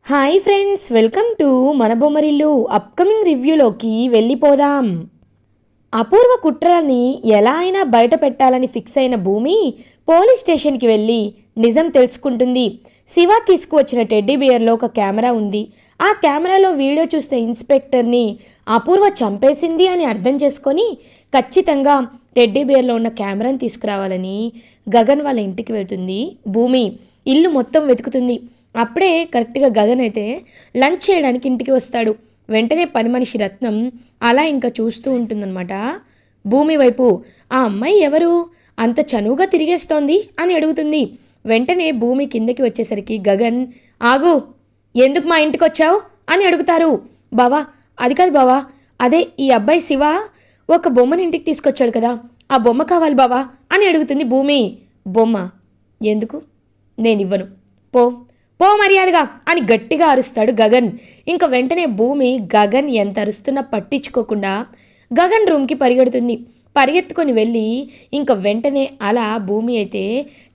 Hi friends, welcome to మన Bommarillu. Upcoming రివ్యూలోకి వెళ్ళిపోదాం. అపూర్వ కుట్రని ఎలా అయినా బయట పెట్టాలని ఫిక్స్ అయిన భూమి పోలీస్ స్టేషన్కి వెళ్ళి నిజం తెలుసుకుంటుంది. శివ తీసుకువచ్చిన టెడ్డీ బియర్లో ఒక కెమెరా ఉంది. ఆ కెమెరాలో వీడియో చూస్తే ఇన్స్పెక్టర్ని అపూర్వ చంపేసింది అని అర్థం చేసుకొని ఖచ్చితంగా టెడ్డీ బియర్లో ఉన్న కెమెరాని తీసుకురావాలని గగన్ వాళ్ళ ఇంటికి వెళ్తుంది భూమి. ఇల్లు మొత్తం వెతుకుతుంది. అప్పుడే కరెక్ట్గా గగన్ అయితే లంచ్ చేయడానికి ఇంటికి వస్తాడు. వెంటనే పని మనిషి రత్నం అలా ఇంకా చూస్తూ ఉంటుందన్నమాట భూమి వైపు. ఆ అమ్మాయి ఎవరు, అంత చనువుగా తిరిగేస్తోంది అని అడుగుతుంది. వెంటనే భూమి కిందకి వచ్చేసరికి గగన్, ఆగు, ఎందుకు మా ఇంటికి వచ్చావు అని అడుగుతారు. బావా, అది కాదు బావా, అదే ఈ అబ్బాయి శివ ఒక బొమ్మని ఇంటికి తీసుకొచ్చాడు కదా, ఆ బొమ్మ కావాలి బావా అని అడుగుతుంది భూమి. బొమ్మ ఎందుకు, నేను ఇవ్వను, పో పో మర్యాదగా అని గట్టిగా అరుస్తాడు గగన్. ఇంకా వెంటనే భూమి గగన్ ఎంత అరుస్తున్నా పట్టించుకోకుండా గగన్ రూమ్కి పరిగెడుతుంది. పరిగెత్తుకొని వెళ్ళి ఇంకా వెంటనే అలా భూమి అయితే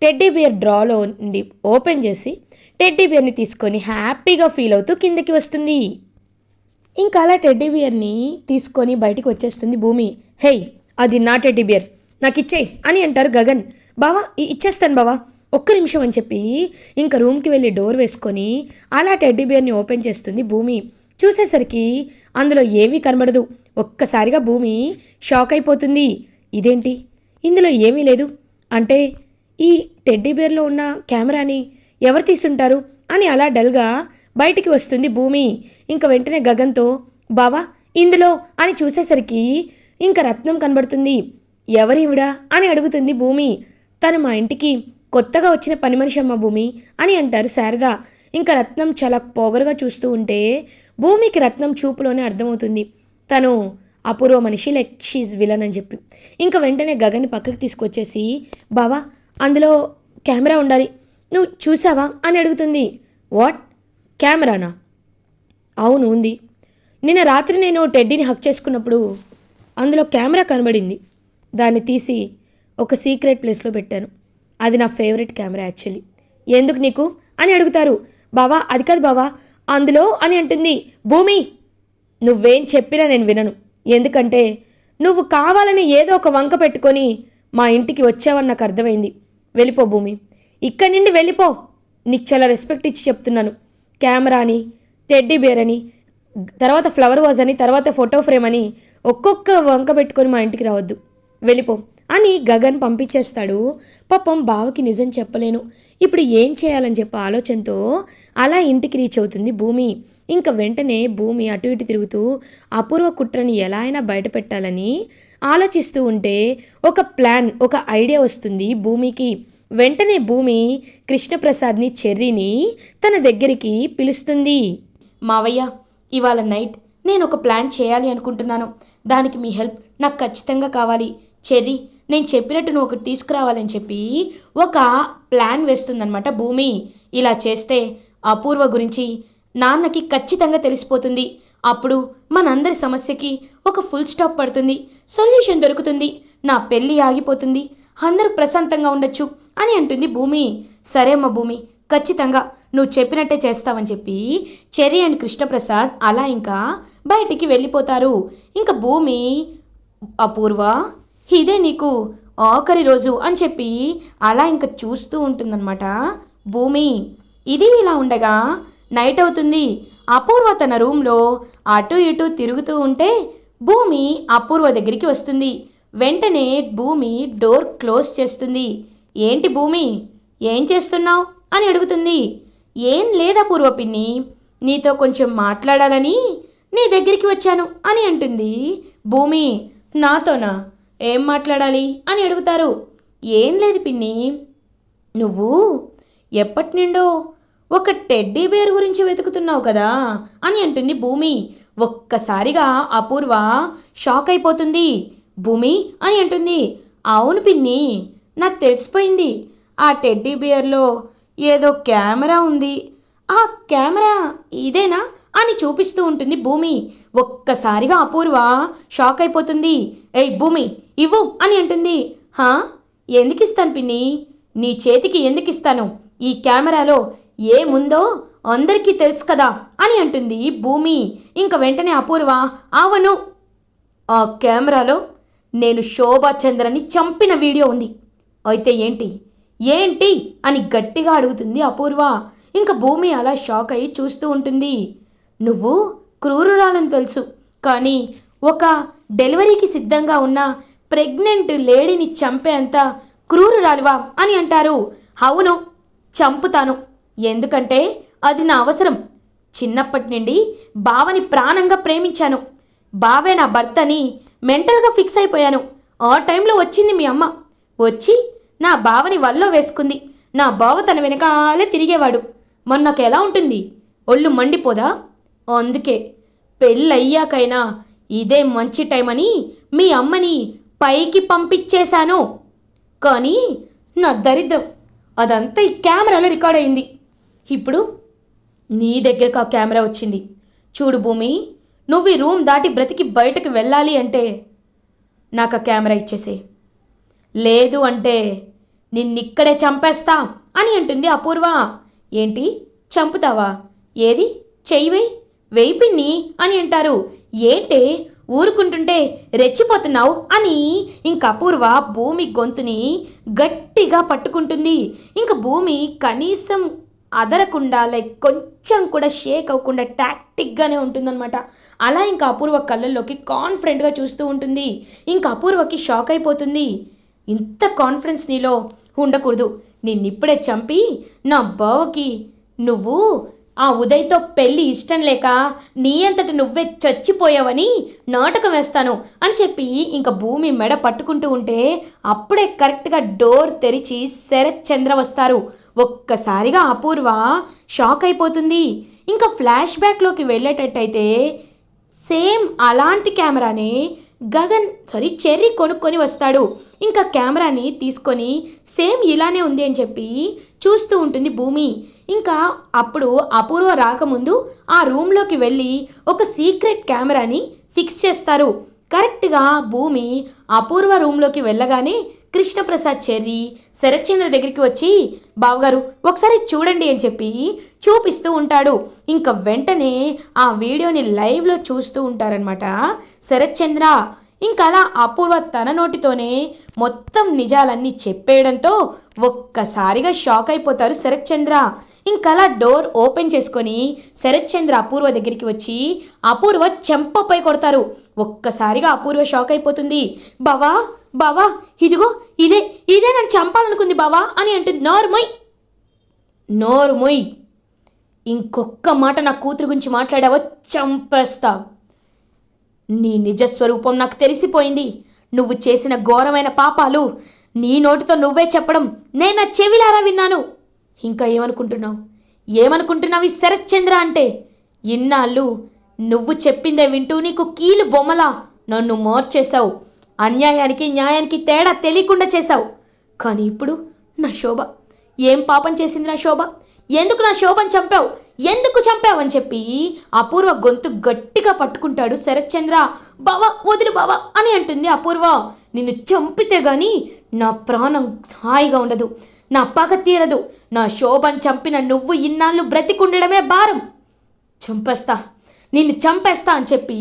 టెడ్డీ బియర్ డ్రాలో నుండి ఓపెన్ చేసి టెడ్డీ బియర్ని తీసుకొని హ్యాపీగా ఫీల్ అవుతూ కిందకి వస్తుంది. ఇంకా అలా టెడ్డీ బియర్ని తీసుకొని బయటికి వచ్చేస్తుంది భూమి. హే, అది నా టెడ్డీ బియర్, నాకు ఇచ్చేయి అని అంటారు గగన్. బావా ఇచ్చేస్తాను బావా, ఒక్క నిమిషం అని చెప్పి ఇంకా రూమ్కి వెళ్ళి డోర్ వేసుకొని అలా టెడ్డీ బియర్ని ఓపెన్ చేస్తుంది భూమి. చూసేసరికి అందులో ఏమీ కనబడదు. ఒక్కసారిగా భూమి షాక్ అయిపోతుంది. ఇదేంటి, ఇందులో ఏమీ లేదు అంటే ఈ టెడ్డీ బియర్లో ఉన్న కెమెరాని ఎవరు తీసుంటారు అని అలా డల్గా బయటికి వస్తుంది భూమి. ఇంకా వెంటనే గగన్తో, బావా ఇందులో అని చూసేసరికి ఇంకా రత్నం కనబడుతుంది. ఎవరివిడా అని అడుగుతుంది భూమి. తను మా ఇంటికి కొత్తగా వచ్చిన పని మనిషి అమ్మ భూమి అని అంటారు శారద. ఇంకా రత్నం చాలా పొగరుగా చూస్తూ ఉంటే భూమికి రత్నం చూపులోనే అర్థమవుతుంది తను అపూర్వ మనిషి, లైక్ షీజ్ విలన్ అని చెప్పి. ఇంకా వెంటనే గగన్ని పక్కకి తీసుకొచ్చేసి, బావా అందులో కెమెరా ఉండాలి, నువ్వు చూసావా అని అడుగుతుంది. వాట్, కెమెరానా? అవును ఉంది. నిన్న రాత్రి నేను టెడ్డీని హక్ చేసుకున్నప్పుడు అందులో కెమెరా కనబడింది. దాన్ని తీసి ఒక సీక్రెట్ ప్లేస్లో పెట్టాను. అది నా ఫేవరెట్ కెమెరా యాక్చువల్లీ. ఎందుకు నీకు అని అడుగుతారు. బావా అది కాదు బావా అందులో అని అంటుంది భూమి. నువ్వేం చెప్పినా నేను వినను, ఎందుకంటే నువ్వు కావాలని ఏదో ఒక వంక పెట్టుకొని మా ఇంటికి వచ్చావని నాకు అర్థమైంది. వెళ్ళిపో భూమి, ఇక్కడి నుండి వెళ్ళిపో. నీకు చాలా రెస్పెక్ట్ ఇచ్చి చెప్తున్నాను. కెమెరా అని, టెడ్డీ బేర్ అని, తర్వాత ఫ్లవర్ వాజ్ అని, తర్వాత ఫోటో ఫ్రేమ్ అని ఒక్కొక్క వంక పెట్టుకొని మా ఇంటికి రావద్దు, వెళ్ళిపో అని గగన్ పంపించేస్తాడు. పాపం బావకి నిజం చెప్పలేను, ఇప్పుడు ఏం చేయాలని చెప్పి ఆలోచనతో అలా ఇంటికి రీచ్ అవుతుంది భూమి. ఇంకా వెంటనే భూమి అటు ఇటు తిరుగుతూ అపూర్వ కుట్రని ఎలా అయినా బయట పెట్టాలని ఆలోచిస్తూ ఉంటే ఒక ప్లాన్, ఒక ఐడియా వస్తుంది భూమికి. వెంటనే భూమి కృష్ణప్రసాద్ని, చెర్రీని తన దగ్గరికి పిలుస్తుంది. మావయ్య, ఇవాళ నైట్ నేను ఒక ప్లాన్ చేయాలి అనుకుంటున్నాను. దానికి మీ హెల్ప్ నాకు ఖచ్చితంగా కావాలి. చెర్రీ, నేను చెప్పినట్టు నువ్వు ఒకటి తీసుకురావాలని చెప్పి ఒక ప్లాన్ వేస్తుందన్నమాట భూమి. ఇలా చేస్తే అపూర్వ గురించి నాన్నకి ఖచ్చితంగా తెలిసిపోతుంది. అప్పుడు మనందరి సమస్యకి ఒక ఫుల్ స్టాప్ పడుతుంది, సొల్యూషన్ దొరుకుతుంది, నా పెళ్ళి ఆగిపోతుంది, అందరూ ప్రశాంతంగా ఉండొచ్చు అని అంటుంది భూమి. సరే అమ్మ భూమి, ఖచ్చితంగా నువ్వు చెప్పినట్టే చేస్తావని చెప్పి చెర్రీ అండ్ కృష్ణప్రసాద్ అలా ఇంకా బయటికి వెళ్ళిపోతారు. ఇంకా భూమి, అపూర్వ ఇదే నీకు ఆఖరి రోజు అని చెప్పి అలా ఇంకా చూస్తూ ఉంటుందన్నమాట భూమి. ఇది ఇలా ఉండగా నైట్ అవుతుంది. అపూర్వ తన రూమ్లో అటు ఇటు తిరుగుతూ ఉంటే భూమి అపూర్వ దగ్గరికి వస్తుంది. వెంటనే భూమి డోర్ క్లోజ్ చేస్తుంది. ఏంటి భూమి, ఏం చేస్తున్నావు అని అడుగుతుంది. ఏం లేదా పూర్వ పిన్ని, నీతో కొంచెం మాట్లాడాలని నీ దగ్గరికి వచ్చాను అని అంటుంది భూమి. నాతోనా, ఏం మాట్లాడాలి అని అడుగుతారు. ఏం లేదు పిన్ని, నువ్వు ఎప్పటి నుండో ఒక టెడ్డీ బేర్ గురించి వెతుకుతున్నావు కదా అని అంటుంది భూమి. ఒక్కసారిగా అపూర్వ షాక్ అయిపోతుంది. భూమి అని అంటుంది. అవును పిన్ని, నాకు తెలిసిపోయింది, ఆ టెడ్డీ బేర్లో ఏదో కెమెరా ఉంది, ఆ కెమెరా ఇదేనా అని చూపిస్తూ ఉంటుంది భూమి. ఒక్కసారిగా అపూర్వ షాక్ అయిపోతుంది. ఏయ్ భూమి, ఇవ్వు అని అంటుంది. హా, ఎందుకు ఇస్తాను పిన్ని, నీ చేతికి ఎందుకు ఇస్తాను? ఈ కెమెరాలో ఏముందో అందరికీ తెలుసు కదా అని అంటుంది భూమి. ఇంక వెంటనే అపూర్వ, అవును, ఆ కెమెరాలో నేను శోభాచంద్రని చంపిన వీడియో ఉంది. అయితే ఏంటి ఏంటి అని గట్టిగా అడుగుతుంది అపూర్వ. ఇంక భూమి అలా షాక్ అయ్యి చూస్తూ ఉంటుంది. నువ్వు క్రూరురాలని తెలుసు, కానీ ఒక డెలివరీకి సిద్ధంగా ఉన్న ప్రెగ్నెంట్ లేడీని చంపేంత క్రూరురాలివా అని అంటారు. అవును, చంపుతాను. ఎందుకంటే అది నా అవసరం. చిన్నప్పటి నుండి బావని ప్రాణంగా ప్రేమించాను. బావే నా భర్తని మెంటల్గా ఫిక్స్ అయిపోయాను. ఆ టైంలో వచ్చింది మీ అమ్మ. వచ్చి నా బావని వల్లో వేసుకుంది. నా బావ తన వెనకాలే తిరిగేవాడు. మొన్నకు ఎలా ఉంటుంది? ఒళ్ళు మండిపోదా? అందుకే పెళ్ళయ్యాకైనా ఇదే మంచి టైం అని మీ అమ్మని పైకి పంపించేశాను. కానీ నా దరిద్రం అదంతా ఈ కెమెరాలో రికార్డ్ అయింది. ఇప్పుడు నీ దగ్గరకు ఆ కెమెరా వచ్చింది. చూడు భూమి, నువ్వు ఈ రూమ్ దాటి బ్రతికి బయటకు వెళ్ళాలి అంటే నాకు ఆ కెమెరా ఇచ్చేసే, లేదు అంటే నిన్నిక్కడే చంపేస్తా అని అంటుంది అపూర్వ. ఏంటి, చంపుతావా? ఏది, చెయ్యి వెయ్యి పిన్ని అని అంటారు. ఏంటే ఊరుకుంటుంటే రెచ్చిపోతున్నావు అని ఇంక అపూర్వ భూమి గొంతుని గట్టిగా పట్టుకుంటుంది. ఇంక భూమి కనీసం అదరకుండా, లైక్ కొంచెం కూడా షేక్ అవ్వకుండా టాక్టిక్గానే ఉంటుందన్నమాట. అలా ఇంకా అపూర్వ కళ్ళల్లోకి కాన్ఫిడెంట్గా చూస్తూ ఉంటుంది. ఇంక అపూర్వకి షాక్ అయిపోతుంది. ఇంత కాన్ఫిడెన్స్ నీలో ఉండకూడదు. నిన్నిప్పుడే చంపి నా బావకి నువ్వు ఆ ఉదయ్తో పెళ్ళి ఇష్టం లేక నీ అంతటి నువ్వే చచ్చిపోయావని నాటకం వేస్తాను అని చెప్పి ఇంక భూమి మెడ పట్టుకుంటూ ఉంటే అప్పుడే కరెక్ట్గా డోర్ తెరిచి శరత్ చంద్ర వస్తారు. ఒక్కసారిగా అపూర్వ షాక్ అయిపోతుంది. ఇంకా ఫ్లాష్ బ్యాక్లోకి వెళ్ళేటట్టయితే సేమ్ అలాంటి కెమెరానే చెర్రీ కొనుక్కొని వస్తాడు. ఇంకా కెమెరాని తీసుకొని సేమ్ ఇలానే ఉంది అని చెప్పి చూస్తూ ఉంటుంది భూమి. ఇంకా అప్పుడు అపూర్వ రాకముందు ఆ రూమ్లోకి వెళ్ళి ఒక సీక్రెట్ కెమెరాని ఫిక్స్ చేస్తారు. కరెక్ట్గా భూమి అపూర్వ రూమ్లోకి వెళ్ళగానే కృష్ణప్రసాద్ చెర్రీ శరత్చంద్ర దగ్గరికి వచ్చి, బావగారు ఒకసారి చూడండి అని చెప్పి చూపిస్తూ ఉంటాడు. ఇంకా వెంటనే ఆ వీడియోని లైవ్లో చూస్తూ ఉంటారనమాట శరత్చంద్ర. ఇంకా అలా అపూర్వ తన నోటితోనే మొత్తం నిజాలన్నీ చెప్పేయడంతో ఒక్కసారిగా షాక్ అయిపోతారు శరత్చంద్ర. ఇంకలా డోర్ ఓపెన్ చేసుకొని శరత్చంద్ర అపూర్వ దగ్గరికి వచ్చి అపూర్వ చెంపపై కొడతారు. ఒక్కసారిగా అపూర్వ షాక్ అయిపోతుంది. బావా బావా, ఇదిగో ఇదే ఇదే నన్ను చంపాలనుకుంది బావా అని అంటుంది. నోరు మొయ్, ఇంకొక్క మాట నా కూతురు గురించి మాట్లాడావో చంపేస్తా. నీ నిజస్వరూపం నాకు తెలిసిపోయింది. నువ్వు చేసిన ఘోరమైన పాపాలు నీ నోటితో నువ్వే చెప్పడం నేను నా చెవిలారా విన్నాను. ఇంకా ఏమనుకుంటున్నావు ఈ శరత్చంద్ర అంటే? ఇన్నాళ్ళు నువ్వు చెప్పిందే వింటూ నీకు కీలు బొమ్మలా నన్ను మార్చేశావు. అన్యాయానికి న్యాయానికి తేడా తెలియకుండా చేశావు. కానీ ఇప్పుడు నా శోభ ఏం పాపం చేసింది? నా శోభ ఎందుకు నా శోభను చంపావు? ఎందుకు చంపావు అని చెప్పి అపూర్వ గొంతు గట్టిగా పట్టుకుంటాడు శరత్చంద్ర. బావా వదిలి బావా అని అంటుంది అపూర్వ. నిన్ను చంపితే గాని నా ప్రాణం హాయిగా ఉండదు, నా పగ తీరదు. నా శోభను చంపిన నువ్వు ఇన్నాళ్ళు బ్రతికుండడమే భారం. నిన్ను చంపేస్తా అని చెప్పి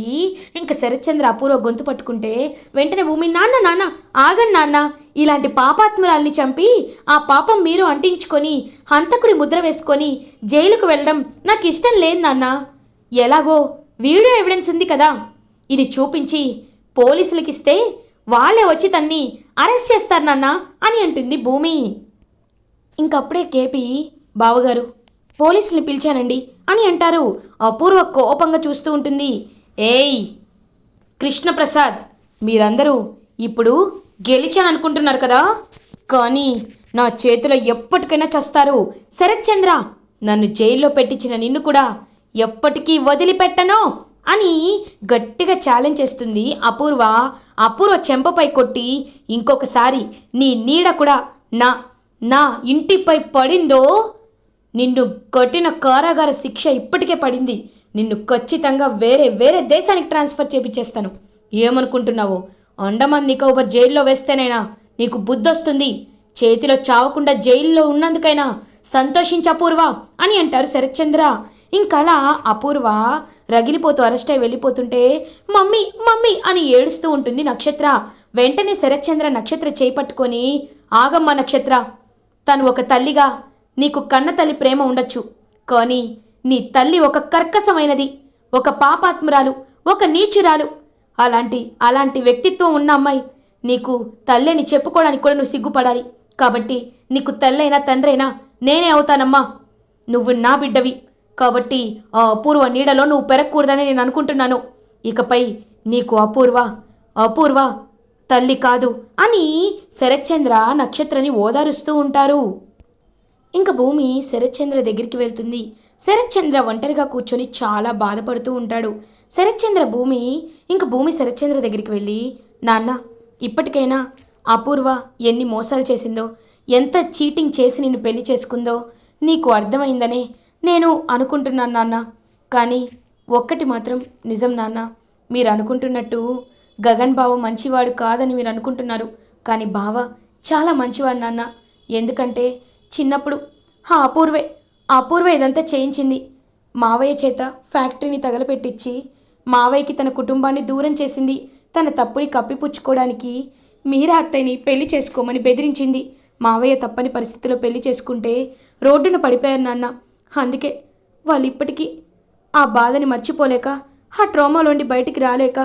ఇంకా శరత్చంద్ర అపూర్వ గొంతు పట్టుకుంటే వెంటనే భూమి, నాన్న ఆగండి నాన్న, ఇలాంటి పాపాత్మురాల్ని చంపి ఆ పాపం మీరు అంటించుకొని హంతకుడి ముద్ర వేసుకొని జైలుకు వెళ్ళడం నాకు ఇష్టం లేదు నాన్న. ఎలాగో వీడియో ఎవిడెన్స్ ఉంది కదా, ఇది చూపించి పోలీసులకి ఇస్తే వాళ్ళే వచ్చి తన్ని అరెస్ట్ చేస్తారు నాన్న అని అంటుంది భూమి. ఇంకప్పుడే కేపీ, బావగారు పోలీసుల్ని పిలిచానండి అని అంటారు. అపూర్వ కోపంగా చూస్తూ ఉంటుంది. ఏయ్ కృష్ణప్రసాద్, మీరందరూ ఇప్పుడు గెలిచాననుకుంటున్నారు కదా, కానీ నా చేతిలో ఎప్పటికైనా చస్తారు. శరత్చంద్ర, నన్ను జైల్లో పెట్టించిన నిన్ను కూడా ఎప్పటికీ వదిలిపెట్టను అని గట్టిగా ఛాలెంజ్ చేస్తుంది అపూర్వ. అపూర్వ చెంపపై కొట్టి, ఇంకొకసారి నీ నీడ కూడా నా ఇంటిపై పడిందో నిన్ను కొట్టిన కారాగార శిక్ష ఇప్పటికే పడింది. నిన్ను ఖచ్చితంగా వేరే దేశానికి ట్రాన్స్ఫర్ చేపించేస్తాను. ఏమనుకుంటున్నావు? అండమాన్ నికోబార్ జైల్లో వేస్తేనైనా నీకు బుద్ధి వస్తుంది. చేతిలో చావకుండా జైల్లో ఉన్నందుకైనా సంతోషించు అపూర్వ అని అంటారు శరత్చంద్ర. ఇంకలా అపూర్వ రగిలిపోతూ అరెస్ట్ అయి వెళ్ళిపోతుంటే మమ్మీ మమ్మీ అని ఏడుస్తూ ఉంటుంది నక్షత్ర. వెంటనే శరత్చంద్ర నక్షత్ర చేయి పట్టుకొని, ఆగమ్మ నక్షత్ర, తను ఒక తల్లిగా నీకు కన్న తల్లి ప్రేమ ఉండొచ్చు, కానీ నీ తల్లి ఒక కర్కశమైనది, ఒక పాపాత్మురాలు, ఒక నీచురాలు. అలాంటి అలాంటి వ్యక్తిత్వం ఉన్న అమ్మాయి నీకు తల్లిని చెప్పుకోవడానికి కూడా నువ్వు సిగ్గుపడాలి. కాబట్టి నీకు తల్లైనా తండ్రైనా నేనే అవుతానమ్మా. నువ్వు నా బిడ్డవి, కాబట్టి ఆ అపూర్వ నీడలో నువ్వు పెరగకూడదని నేను అనుకుంటున్నాను. ఇకపై నీకు అపూర్వ అపూర్వ తల్లి కాదు అని శరత్చంద్ర నక్షత్రని ఓదారుస్తూ ఉంటారు. ఇంక భూమి శరత్చంద్ర దగ్గరికి వెళ్తుంది. శరత్చంద్ర ఒంటరిగా కూర్చొని చాలా బాధపడుతూ ఉంటాడు. భూమి శరత్చంద్ర దగ్గరికి వెళ్ళి, నాన్న, ఇప్పటికైనా అపూర్వ ఎన్ని మోసాలు చేసిందో, ఎంత చీటింగ్ చేసి నిన్ను పెళ్లి చేసుకుందో నీకు అర్థమైందనే నేను అనుకుంటున్నాను నాన్న. కానీ ఒక్కటి మాత్రం నిజం నాన్న, మీరు అనుకుంటున్నట్టు గగన్ బావ మంచివాడు కాదని మీరు అనుకుంటున్నారు, కానీ బావ చాలా మంచివాడు నాన్న. ఎందుకంటే చిన్నప్పుడు ఆ అపూర్వే ఇదంతా చేయించింది. మావయ్య చేత ఫ్యాక్టరీని తగలపెట్టించి మావయ్యకి తన కుటుంబాన్ని దూరం చేసింది. తన తప్పుని కప్పిపుచ్చుకోవడానికి మీరా అత్తయ్యని పెళ్లి చేసుకోమని బెదిరించింది. మావయ్య తప్పని పరిస్థితిలో పెళ్లి చేసుకుంటే రోడ్డున పడిపోయారు నాన్న. అందుకే వాళ్ళు ఇప్పటికీ ఆ బాధని మర్చిపోలేక, ఆ ట్రోమాలోండి బయటికి రాలేక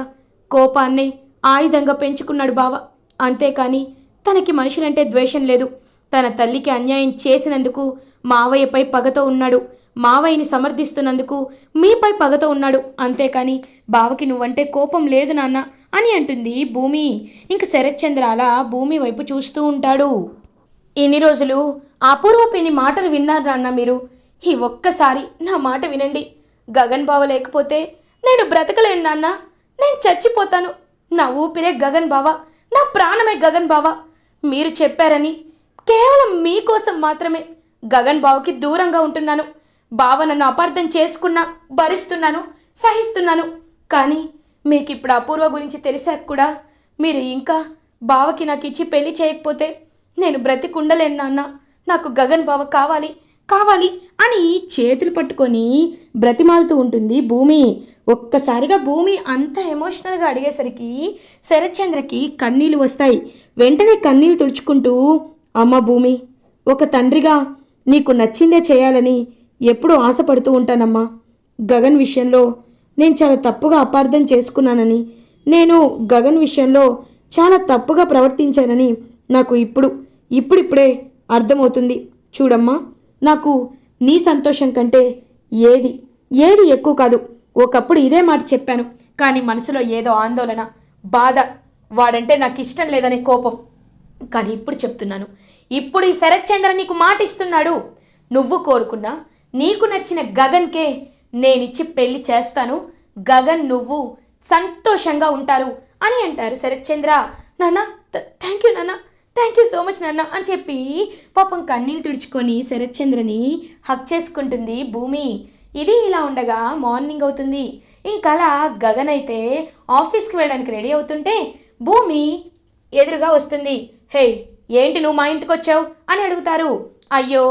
కోపాన్ని ఆయుధంగా పెంచుకున్నాడు బావ. అంతేకాని తనకి మనుషులంటే ద్వేషం లేదు. తన తల్లికి అన్యాయం చేసినందుకు మావయ్యపై పగతో ఉన్నాడు. మావయ్యని సమర్థిస్తున్నందుకు మీపై పగతో ఉన్నాడు. అంతేకాని బావకి నువ్వంటే కోపం లేదు నాన్న అని అంటుంది భూమి. ఇంక శరత్చంద్ర అలా భూమి వైపు చూస్తూ ఉంటాడు. ఇన్ని రోజులు అపూర్వ పిన్ని మాటలు విన్నారు నాన్న మీరు. ఈ ఒక్కసారి నా మాట వినండి. గగన్ బావ లేకపోతే నేను బ్రతకలేను నాన్న. నేను చచ్చిపోతాను. నా ఊపిరే గగన్ బావ, నా ప్రాణమే గగన్ బావ. మీరు చెప్పారని కేవలం మీకోసం మాత్రమే గగన్ బావకి దూరంగా ఉంటున్నాను. బావ నన్ను అపార్థం చేసుకున్నా భరిస్తున్నాను, సహిస్తున్నాను. కానీ మీకు ఇప్పుడు అపూర్వ గురించి తెలిసాక కూడా మీరు ఇంకా బావకి నాకు ఇచ్చి పెళ్లి చేయకపోతే నేను బ్రతికుండలేను నాన్న. నాకు గగన్ బావ కావాలి కావాలి అని చేతులు పట్టుకొని బ్రతిమాలుతూ ఉంటుంది భూమి. ఒక్కసారిగా భూమి అంత ఎమోషనల్గా అడిగేసరికి శరత్చంద్రకి కన్నీళ్ళు వస్తాయి. వెంటనే కన్నీళ్ళు తుడుచుకుంటూ, అమ్మ భూమి, ఒక తండ్రిగా నీకు నచ్చిందే చేయాలని ఎప్పుడూ ఆశపడుతూ ఉంటానమ్మా. గగన్ విషయంలో నేను చాలా తప్పుగా అపార్థం చేసుకున్నానని, నేను గగన్ విషయంలో చాలా తప్పుగా ప్రవర్తించానని నాకు ఇప్పుడిప్పుడే అర్థమవుతుంది. చూడమ్మా, నాకు నీ సంతోషం కంటే ఏది ఎక్కువ కాదు. ఒకప్పుడు ఇదే మాట చెప్పాను, కానీ మనసులో ఏదో ఆందోళన, బాధ, వాడంటే నాకు ఇష్టం లేదనే కోపం. కానీ ఇప్పుడు చెప్తున్నాను, ఇప్పుడు ఈ శరత్చంద్ర నీకు మాట ఇస్తున్నాడు. నువ్వు కోరుకున్నా నీకు నచ్చిన గగన్కే నేనిచ్చి పెళ్లి చేస్తాను. గగన్ నువ్వు సంతోషంగా ఉంటారు అని అంటారు శరత్చంద్ర. నాన్న, థ్యాంక్ యూ నాన్న, థ్యాంక్ యూ సో మచ్ నాన్న అని చెప్పి పాపం కన్నీళ్ళు తుడుచుకొని శరత్చంద్రని హక్ చేసుకుంటుంది భూమి. ఇది ఇలా ఉండగా మార్నింగ్ అవుతుంది. ఇంకలా గగన్ అయితే ఆఫీస్కి వెళ్ళడానికి రెడీ అవుతుంటే భూమి ఎదురుగా వస్తుంది. హే, ఏంటి నువ్వు మా ఇంటికి వచ్చావు అని అడుగుతారు. అయ్యో,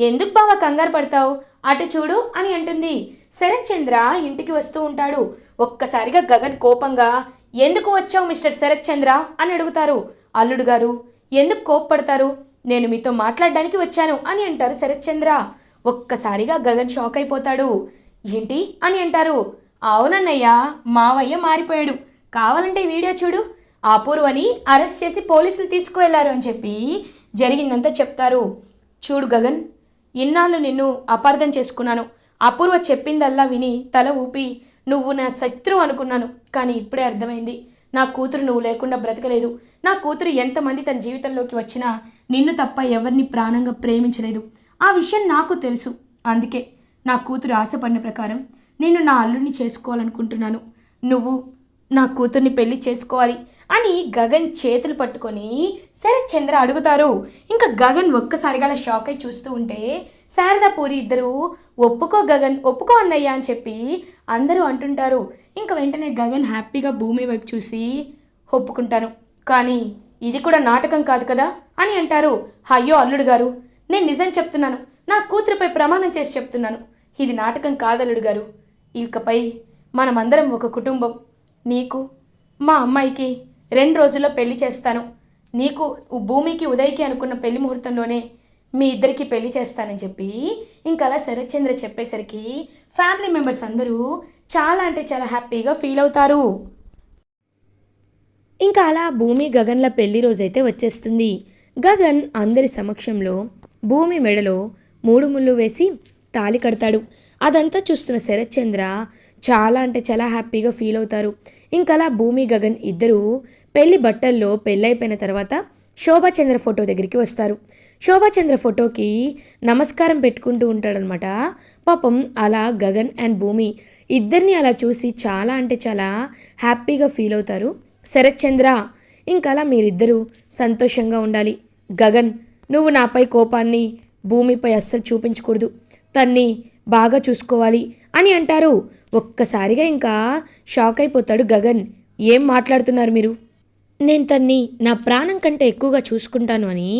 ఎందుకు బావ కంగారు పడతావు, అటు చూడు అని అంటుంది. శరత్చంద్ర ఇంటికి వస్తూ ఉంటాడు. ఒక్కసారిగా గగన్ కోపంగా, ఎందుకు వచ్చావు మిస్టర్ శరత్చంద్ర అని అడుగుతారు. అల్లుడు గారు, ఎందుకు కోప్పడతారు, నేను మీతో మాట్లాడడానికి వచ్చాను అని అంటారు శరత్చంద్ర. ఒక్కసారిగా గగన్ షాక్ అయిపోతాడు. ఏంటి అని అంటారు. అవునన్నయ్య, మావయ్య మారిపోయాడు. కావాలంటే వీడియో చూడు, అపూర్వని అరెస్ట్ చేసి పోలీసులు తీసుకువెళ్లారు అని చెప్పి జరిగిందంతా చెప్తారు. చూడు గగన్, ఇన్నాళ్ళు నిన్ను అపార్థం చేసుకున్నాను. అపూర్వ చెప్పిందల్లా విని తల ఊపి నువ్వు నా శత్రువు అనుకున్నాను. కానీ ఇప్పుడే అర్థమైంది, నా కూతురు నువ్వు లేకుండా బ్రతకలేదు. నా కూతురు ఎంతమంది తన జీవితంలోకి వచ్చినా నిన్ను తప్ప ఎవరిని ప్రాణంగా ప్రేమించలేదు. ఆ విషయం నాకు తెలుసు. అందుకే నా కూతురు ఆశపడిన ప్రకారం నిన్ను నా అల్లుడిని చేసుకోవాలనుకుంటున్నాను. నువ్వు నా కూతుర్ని పెళ్లి చేసుకోవాలి అని గగన్ చేతులు పట్టుకొని శరత్చంద్ర అడుగుతారు. ఇంకా గగన్ ఒక్కసారిగా షాక్ అయి చూస్తూ ఉంటే శారదాపూరి ఇద్దరు ఒప్పుకో గగన్, ఒప్పుకో అన్నయ్య అని చెప్పి అందరూ అంటుంటారు. ఇంకా వెంటనే గగన్ హ్యాపీగా భూమి వైపు చూసి ఒప్పుకుంటాను, కానీ ఇది కూడా నాటకం కాదు కదా అని అంటారు. అయ్యో అల్లుడు గారు, నేను నిజం చెప్తున్నాను, నా కూతురుపై ప్రమాణం చేసి చెప్తున్నాను, ఇది నాటకం కాదలుడు గారు. ఇకపై మనమందరం ఒక కుటుంబం. నీకు మా అమ్మాయికి 2 రోజుల్లో పెళ్లి చేస్తాను. నీకు భూమికి ఉదయ్కి అనుకున్న పెళ్లి ముహూర్తంలోనే మీ ఇద్దరికి పెళ్లి చేస్తానని చెప్పి ఇంకలా శరత్చంద్ర చెప్పేసరికి ఫ్యామిలీ మెంబర్స్ అందరూ చాలా అంటే చాలా హ్యాపీగా ఫీల్ అవుతారు. ఇంకా అలా భూమి గగన్ల పెళ్లి రోజైతే వచ్చేస్తుంది. గగన్ అందరి సమక్షంలో భూమి మెడలో 3 ముళ్ళు వేసి తాళి కడతాడు. అదంతా చూస్తున్న శరత్చంద్ర చాలా అంటే చాలా హ్యాపీగా ఫీల్ అవుతారు. ఇంకలా భూమి గగన్ ఇద్దరు పెళ్లి బట్టల్లో పెళ్ళైపోయిన తర్వాత శోభాచంద్ర ఫోటో దగ్గరికి వస్తారు. శోభాచంద్ర ఫోటోకి నమస్కారం పెట్టుకుంటూ ఉంటాడనమాట. పాపం అలా గగన్ అండ్ భూమి ఇద్దరిని అలా చూసి చాలా అంటే చాలా హ్యాపీగా ఫీల్ అవుతారు. శరత్చంద్ర, ఇంకలా మీరిద్దరూ సంతోషంగా ఉండాలి. గగన్, నువ్వు నాపై కోపాన్ని భూమిపై అస్సలు చూపించకూడదు, తన్ని బాగా చూసుకోవాలి అని అంటారు. ఒక్కసారిగా ఇంకా షాక్ అయిపోతాడు గగన్. ఏం మాట్లాడుతున్నారు మీరు? నేను తన్ని నా ప్రాణం కంటే ఎక్కువగా చూసుకుంటాను అని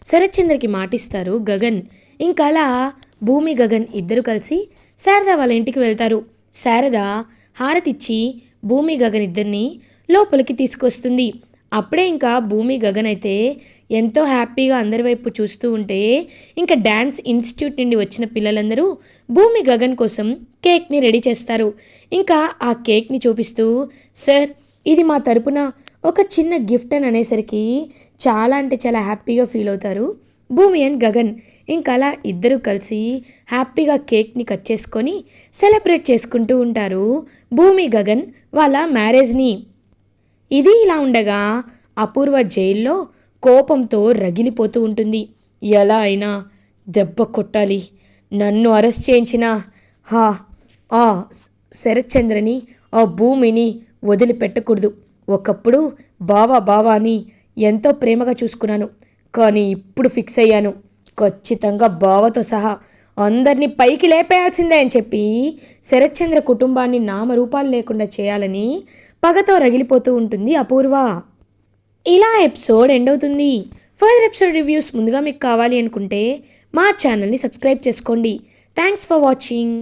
శరత్చంద్రకి మాటిస్తారు గగన్. ఇంకా అలా భూమి గగన్ ఇద్దరు కలిసి శారద వాళ్ళ ఇంటికి వెళ్తారు. శారద హారతిచ్చి భూమి గగన్ ఇద్దరిని లోపలికి తీసుకొస్తుంది. అప్పుడే ఇంకా భూమి గగన్ అయితే ఎంతో హ్యాపీగా అందరి వైపు చూస్తూ ఉంటే ఇంకా డ్యాన్స్ ఇన్స్టిట్యూట్ నుండి వచ్చిన పిల్లలందరూ భూమి గగన్ కోసం కేక్ని రెడీ చేస్తారు. ఇంకా ఆ కేక్ని చూపిస్తూ, సార్, ఇది మా తరపున ఒక చిన్న గిఫ్ట్ అని అనేసరికి చాలా అంటే చాలా హ్యాపీగా ఫీల్ అవుతారు భూమి అండ్ గగన్. ఇంకా అలా ఇద్దరు కలిసి హ్యాపీగా కేక్ని కట్ చేసుకొని సెలబ్రేట్ చేసుకుంటూ ఉంటారు భూమి గగన్ వాళ్ళ మ్యారేజ్ని. ఇది ఇలా ఉండగా అపూర్వ జైల్లో కోపంతో రగిలిపోతూ ఉంటుంది. ఎలా అయినా దెబ్బ కొట్టాలి, నన్ను అరెస్ట్ చేయించిన ఆ శరత్చంద్రని, ఆ భూమిని వదిలిపెట్టకూడదు. ఒకప్పుడు బావా అని ఎంతో ప్రేమగా చూసుకున్నాను, కానీ ఇప్పుడు ఫిక్స్ అయ్యాను, ఖచ్చితంగా బావతో సహా అందరినీ పైకి లేపేయాల్సిందే అని చెప్పి శరత్చంద్ర కుటుంబాన్ని నామరూపాలు లేకుండా చేయాలని పగతో రగిలిపోతూ ఉంటుంది అపూర్వ. ఇలా ఎపిసోడ్ ఎండ్ అవుతుంది. ఫర్దర్ ఎపిసోడ్ రివ్యూస్ ముందుగా మీకు కావాలి అనుకుంటే మా ఛానల్ని సబ్స్క్రైబ్ చేసుకోండి. Thanks for watching.